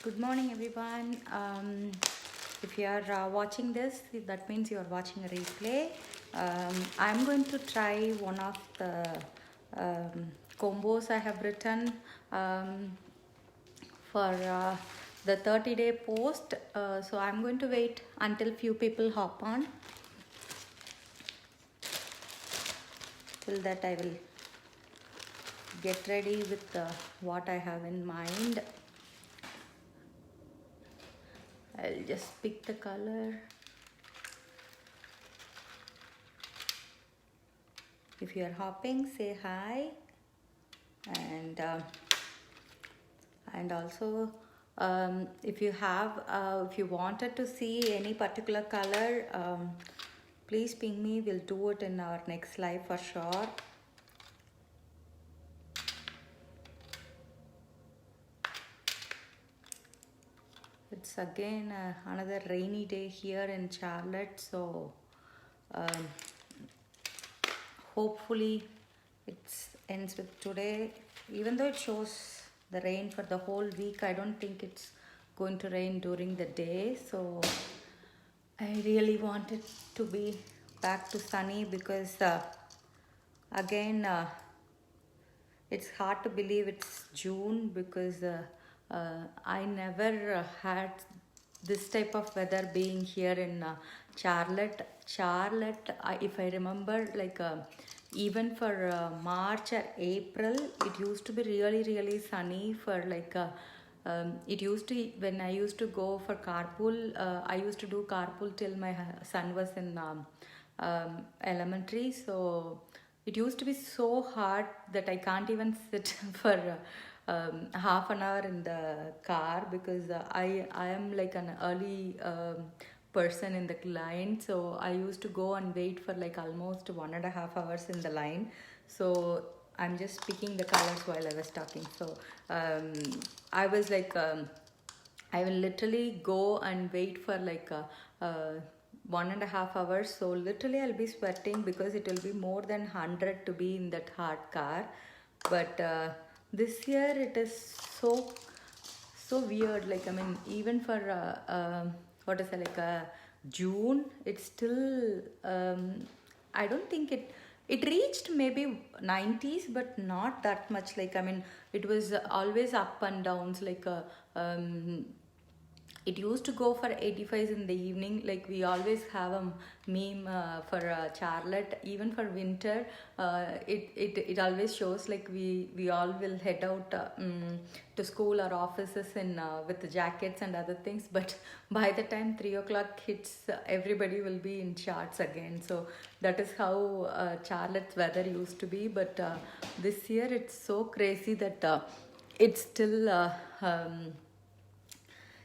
Good morning, everyone. If you are watching this, that means you are watching a replay. I'm going to try one of the combos I have written for the 30-day post. So I'm going to wait until few people hop on. Till that, I will get ready with what I have in mind. I'll just pick the color. If you are hopping, say hi. And also if you wanted to see any particular color, please ping me. We'll do it in our next live for sure. It's again another rainy day here in Charlotte, so um, hopefully it ends with today. Even though it shows the rain for the whole week, I don't think it's going to rain during the day. So I really want it to be back to sunny because again it's hard to believe it's June because I never had this type of weather being here in Charlotte. If I remember, like even for March or April, it used to be really sunny for like. It used to when I used to go for carpool. I used to do carpool till my son was in elementary. So it used to be so hard that I can't even sit for half an hour in the car because I am like an early person in the line, so I used to go and wait for like almost 1.5 hours in the line. So I'm just picking the colors while I was talking. So I was like I will literally go and wait for like 1.5 hours. So literally I'll be sweating because it will be more than 100 to be in that hard car. But this year it is so weird. Like I mean, even for what is it, like June, it's still I don't think it reached maybe 90s, but not that much. Like I mean, it was always up and downs. Like it used to go for 85s in the evening. Like we always have a meme for Charlotte. Even for winter, it always shows like we all will head out to school or offices in with the jackets and other things. But by the time 3 o'clock hits, everybody will be in shorts again. So that is how Charlotte's weather used to be. But this year it's so crazy that it's still.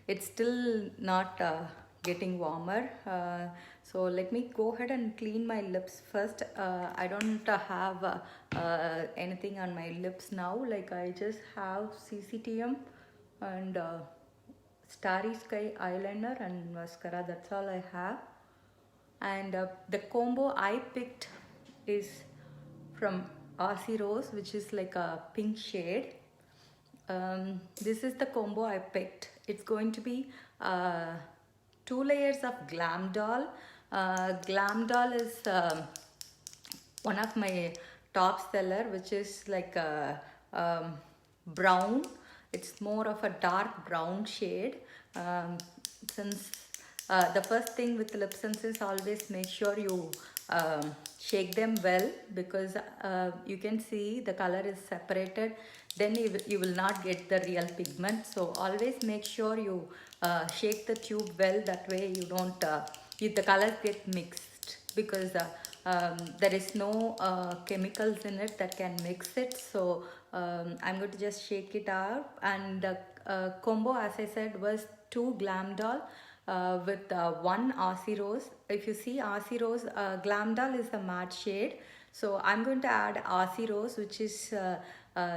It's still not getting warmer. So let me go ahead and clean my lips first. I don't have anything on my lips now. Like I just have CCTM and Starry Sky eyeliner and mascara. That's all I have. And the combo I picked is from Aussie Rose, which is like a pink shade. This is the combo I picked. It's going to be 2 layers of Glam Doll. Glam Doll is one of my top seller, which is like a brown. It's more of a dark brown shade. Since the first thing with lip sense is always make sure you shake them well, because you can see the color is separated, then you will not get the real pigment. So always make sure you shake the tube well, that way you don't if the colors get mixed, because there is no chemicals in it that can mix it. So I'm going to just shake it out. And the combo, as I said, was 2 Glam Doll with 1 Aussie Rose. If you see Aussie Rose, Glam Doll is the matte shade. So I'm going to add Aussie Rose, which is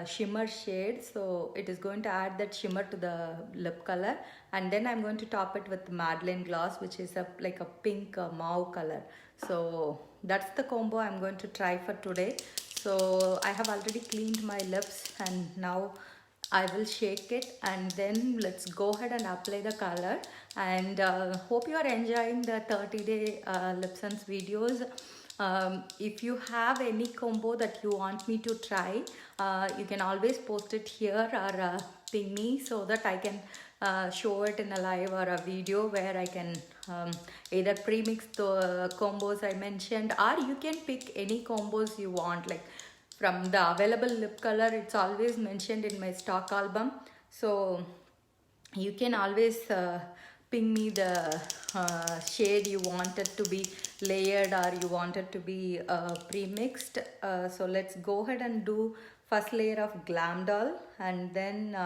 shimmer shade. So it is going to add that shimmer to the lip color. And then I'm going to top it with Madeline Gloss, which is like a pink mauve color. So that's the combo I'm going to try for today. So I have already cleaned my lips, and now I will shake it and then let's go ahead and apply the color. And hope you are enjoying the 30-day LipSense videos. If you have any combo that you want me to try, you can always post it here or ping me so that I can show it in a live or a video where I can either pre-mix the combos I mentioned, or you can pick any combos you want. Like from the available lip color, it's always mentioned in my stock album, so you can always ping me the shade you want it to be layered or you want it to be pre-mixed. So let's go ahead and do first layer of Glam Doll, and then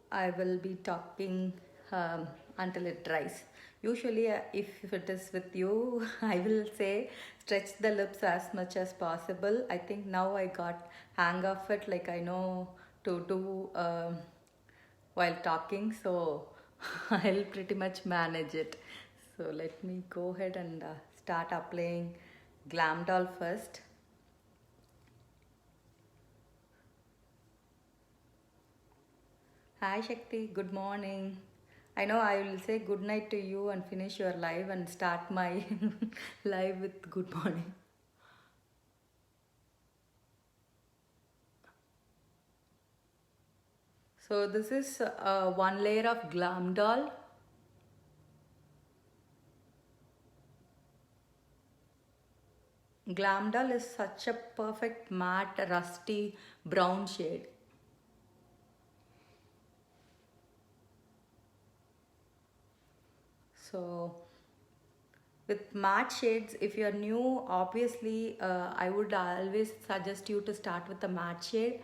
I will be talking until it dries. Usually, if it is with you, I will say stretch the lips as much as possible. I think now I got hang of it, like I know to do while talking, so I'll pretty much manage it. So let me go ahead and start applying Glam Doll first. Hi Shakti, good morning. I know I will say good night to you and finish your live and start my live with good morning. So this is one layer of Glam Doll. Glam Doll is such a perfect matte rusty brown shade. So with matte shades, if you're new, obviously I would always suggest you to start with the matte shade,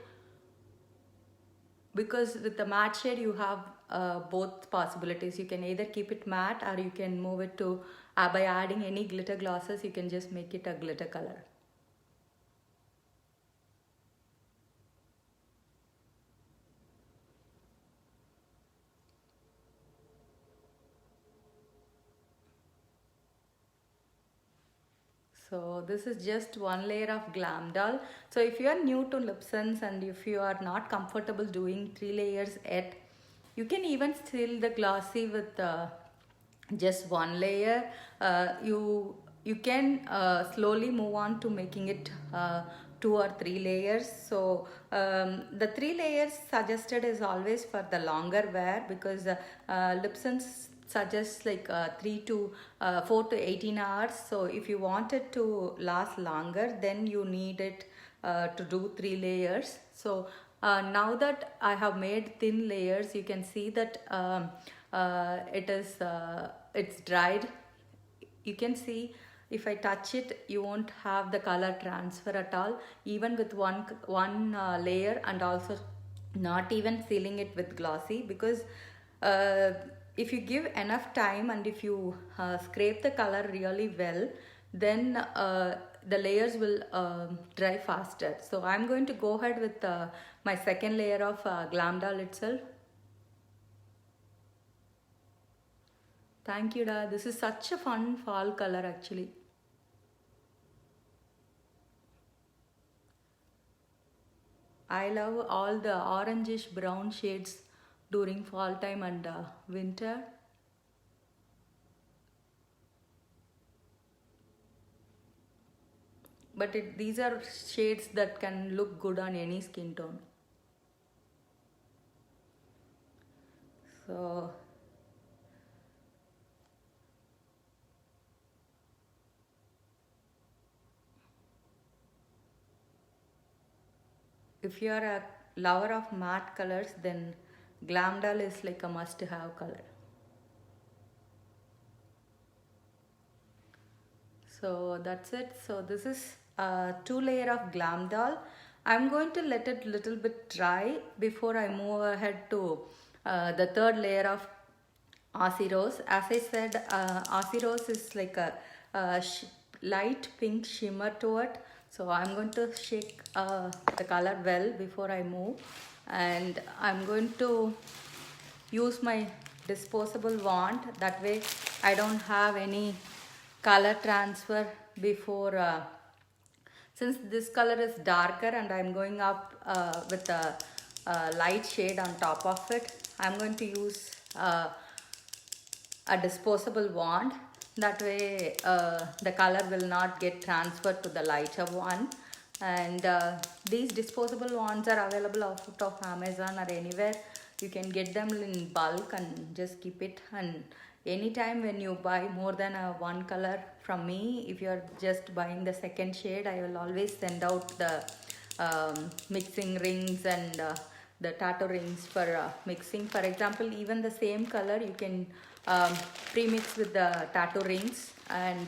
because with the matte shade you have both possibilities. You can either keep it matte or you can move it to by adding any glitter glosses, you can just make it a glitter color. So this is just one layer of Glam Doll. So if you are new to LipSense and if you are not comfortable doing 3 layers yet, you can even still the glossy with just one layer. You can slowly move on to making it 2 or 3 layers. So the 3 layers suggested is always for the longer wear, because LipSense suggests like 4 to 18 hours. So if you want it to last longer, then you need it to do 3 layers. So now that I have made thin layers, you can see that it's dried. You can see if I touch it, you won't have the color transfer at all, even with one layer, and also not even sealing it with glossy, because if you give enough time and if you scrape the color really well, then the layers will dry faster. So I'm going to go ahead with my second layer of Glam Doll itself. Thank you, Da. This is such a fun fall color actually. I love all the orangish brown shades during fall time and winter. But these are shades that can look good on any skin tone. So if you are a lover of matte colors, then Glam Doll is like a must-have color. So that's it. So this is 2 layer of Glam Doll. I'm going to let it little bit dry before I move ahead to the third layer of Aussie Rose. As I said, Aussie Rose is like a light pink shimmer to it. So I'm going to shake the color well before I move, and I'm going to use my disposable wand. That way I don't have any color transfer before. since this color is darker and I'm going up with a light shade on top of it, I'm going to use a disposable wand. That way the color will not get transferred to the lighter one. And these disposable wands are available out of Amazon or anywhere. You can get them in bulk and just keep it. And anytime when you buy more than one color from me, if you're just buying the second shade, I will always send out the mixing rings and the tattoo rings for mixing. For example, even the same color you can pre-mix with the tattoo rings, and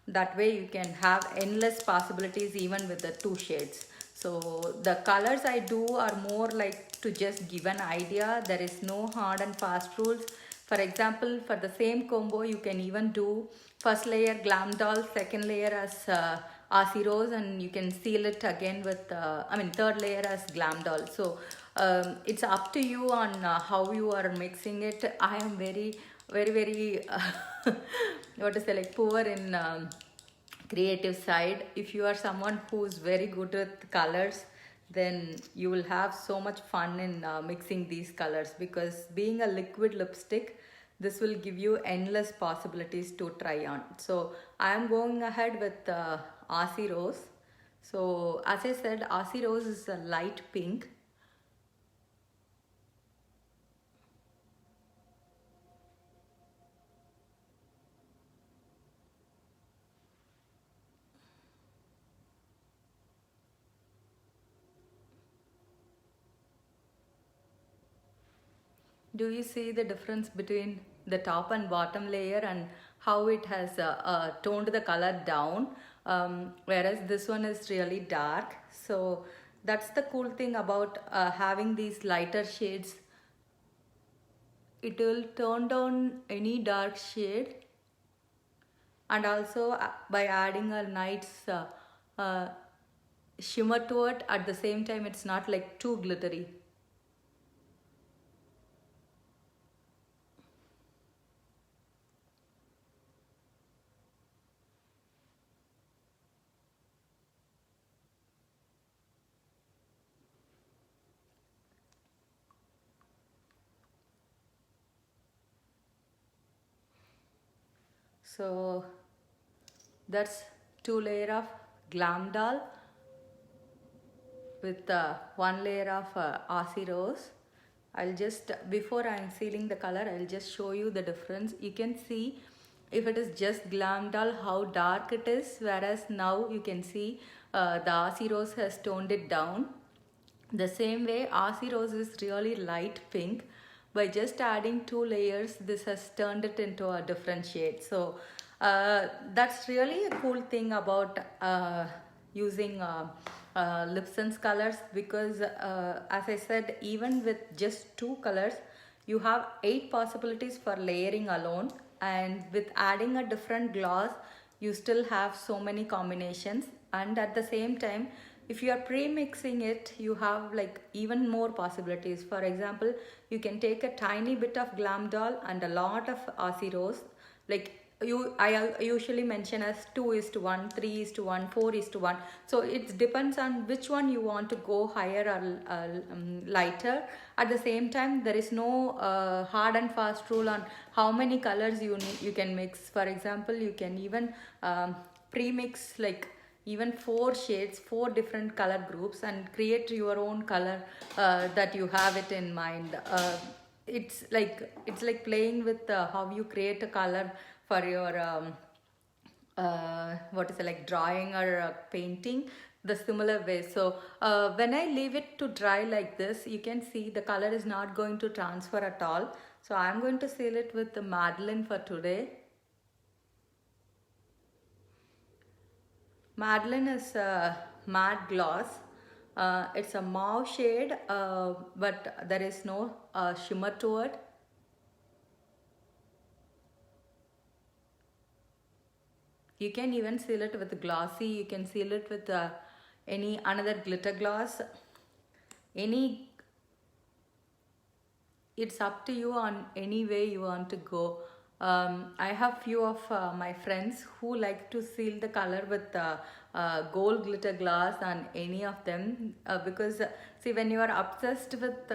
that way you can have endless possibilities even with the two shades. So the colors I do are more like to just give an idea. There is no hard and fast rules. For example, for the same combo you can even do first layer Glam Doll, second layer as Aussie Rose, and you can seal it again with third layer as Glam Doll. So it's up to you on how you are mixing it. I am very what to say, like poor in creative side. If you are someone who's very good with colors, then you will have so much fun in mixing these colors, because being a liquid lipstick, this will give you endless possibilities to try on. So I am going ahead with Aussie Rose. So as I said, Aussie Rose is a light pink. Do you see the difference between the top and bottom layer and how it has toned the color down, whereas this one is really dark? So that's the cool thing about having these lighter shades. It will tone down any dark shade, and also by adding a nice shimmer to it, at the same time it's not like too glittery. So that's two layer of Glam Doll with one layer of Aussie Rose. I'll just, before I'm sealing the color, I'll just show you the difference. You can see if it is just Glam Doll how dark it is, whereas now you can see the Aussie Rose has toned it down. The same way Aussie Rose is really light pink. By just adding two layers, this has turned it into a different shade. So that's really a cool thing about using Lipson's colors, because as I said, even with just two colors, you have 8 possibilities for layering alone, and with adding a different gloss, you still have so many combinations. And at the same time, if you are pre-mixing it, you have like even more possibilities. For example, you can take a tiny bit of Glam Doll and a lot of Aussie Rose. Like I usually mention as 2:1, 3:1, 4:1. So it depends on which one you want to go higher or lighter. At the same time, there is no hard and fast rule on how many colors you can mix. For example, you can even pre-mix like even 4 shades, 4 different color groups, and create your own color that you have it in mind. It's like playing with how you create a color for your what is it, like drawing or painting, the similar way. So when I leave it to dry like this, you can see the color is not going to transfer at all. So I'm going to seal it with the Madeline for today. Madeline is a matte gloss. It's a mauve shade, but there is no shimmer to it. You can even seal it with glossy. You can seal it with any another glitter gloss. It's up to you on any way you want to go. I have few of my friends who like to seal the color with gold glitter glass and any of them because see, when you are obsessed with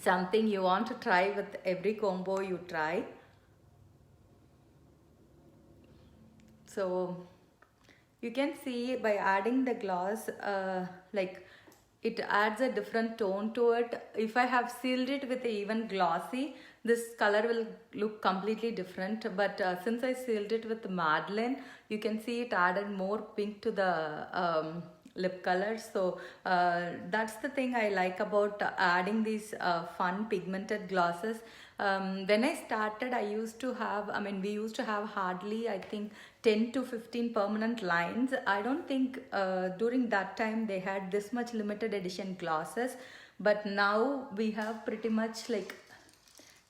something, you want to try with every combo you try. So you can see by adding the gloss, like it adds a different tone to it. If I have sealed it with even glossy, this color will look completely different. But since I sealed it with Madeline, you can see it added more pink to the lip color. So that's the thing I like about adding these fun pigmented glosses. When I started, we used to have hardly, I think, 10 to 15 permanent lines. I don't think during that time they had this much limited edition glosses, but now we have pretty much like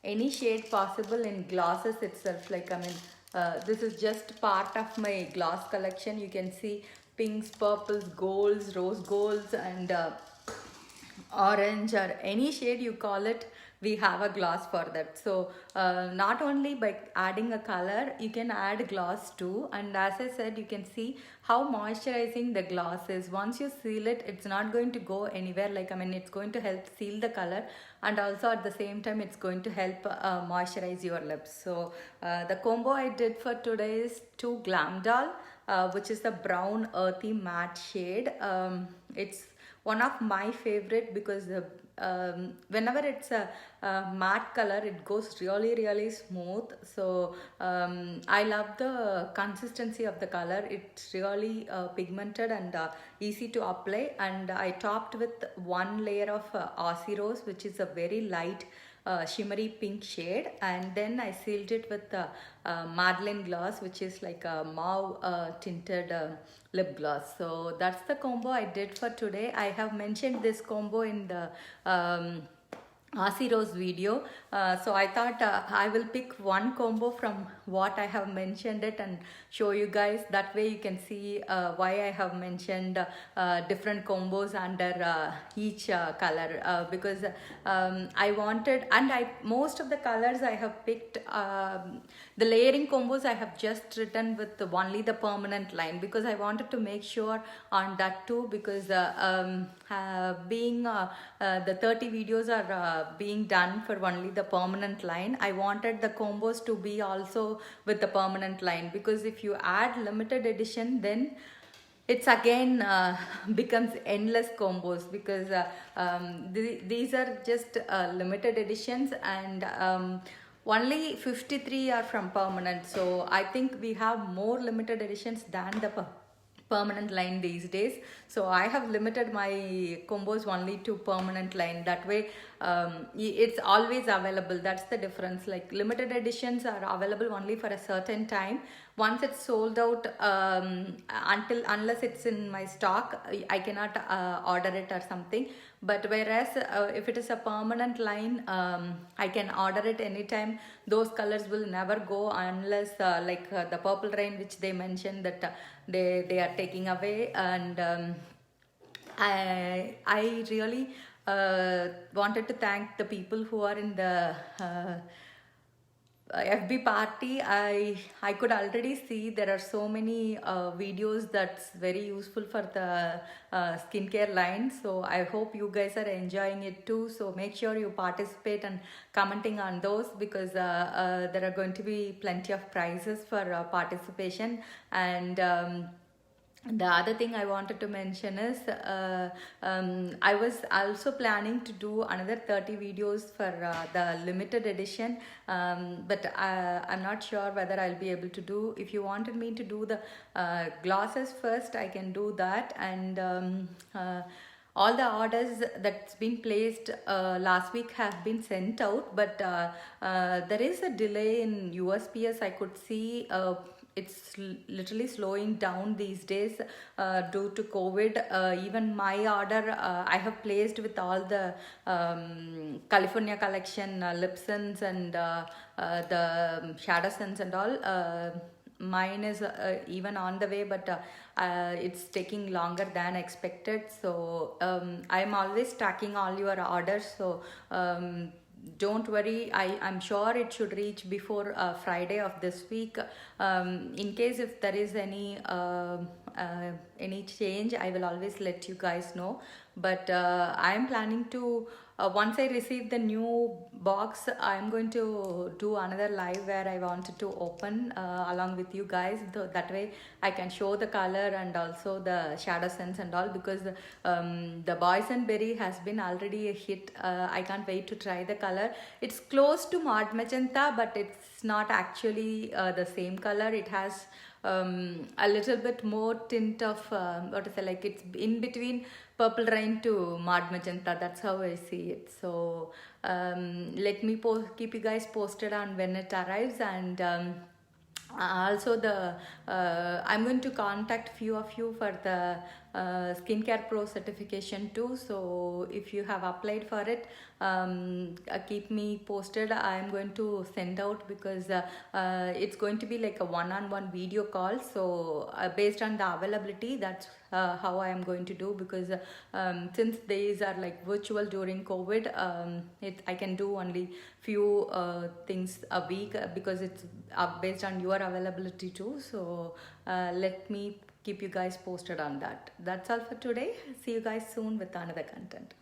any shade possible in glosses itself. This is just part of my gloss collection. You can see pinks, purples, golds, rose golds, and orange, or any shade you call it, we have a gloss for that. So not only by adding a color, you can add gloss too. And as I said, you can see how moisturizing the gloss is. Once you seal it, it's not going to go anywhere. It's going to help seal the color, and also at the same time it's going to help moisturize your lips. So the combo I did for today is 2 Glam Doll, which is the brown earthy matte shade. It's one of my favorite because whenever it's a matte color, it goes really smooth. So I love the consistency of the color. It's really pigmented and easy to apply. And I topped with one layer of Aussie Rose, which is a very light shimmery pink shade, and then I sealed it with Madeline gloss, which is like a mauve tinted lip gloss. So that's the combo I did for today. I have mentioned this combo in the Aussie Rose video. So I thought I will pick one combo from what I have mentioned it and show you guys. That way you can see why I have mentioned different combos under each color, because I wanted, and most of the colors I have picked, the layering combos I have just written with only the permanent line, because I wanted to make sure on that too, because being the 30 videos are being done for only the permanent line, I wanted the combos to be also with the permanent line, because if you add limited edition, then it's again becomes endless combos, because these are just limited editions, and only 53 are from permanent. So I think we have more limited editions than the permanent line these days. So I have limited my combos only to permanent line. That way it's always available. That's the difference. Like limited editions are available only for a certain time. Once it's sold out, unless it's in my stock, I cannot order it or something. But whereas if it is a permanent line, I can order it anytime. Those colors will never go unless the purple rain, which they mentioned that they are taking away. And I really wanted to thank the people who are in the FB party. I could already see there are so many videos that's very useful for the skincare line. So I hope you guys are enjoying it too. So make sure you participate and commenting on those, because there are going to be plenty of prizes for participation. And the other thing I wanted to mention is I was also planning to do another 30 videos for the limited edition, but I'm not sure whether I'll be able to do. If you wanted me to do the glosses first, I can do that. And all the orders that's been placed last week have been sent out, but there is a delay in USPS. I could see it's literally slowing down these days due to COVID. Even my order I have placed with all the California collection lip scents and the shadow scents and all. Mine is even on the way, but it's taking longer than expected. So I'm always tracking all your orders. So don't worry, I'm sure it should reach before Friday of this week. In case if there is any change, I will always let you guys know. But I'm planning to, once I receive the new box, I'm going to do another live where I wanted to open along with you guys. That way I can show the color and also the shadow sense and all, because the boysenberry has been already a hit. I can't wait to try the color. It's close to Maud Magenta, but it's not actually the same color. It has a little bit more tint of what is it, like it's in between Purple Rain to Maud Magenta. That's how I see it. So let me keep you guys posted on when it arrives. And also I'm going to contact few of you for the Skincare Pro certification too. So if you have applied for it, keep me posted. I'm going to send out, because it's going to be like a one-on-one video call. So based on the availability, that's how I am going to do, because since these are like virtual during COVID, I can do only few things a week, because it's based on your availability too. So let me keep you guys posted on that. That's all for today. See you guys soon with another content.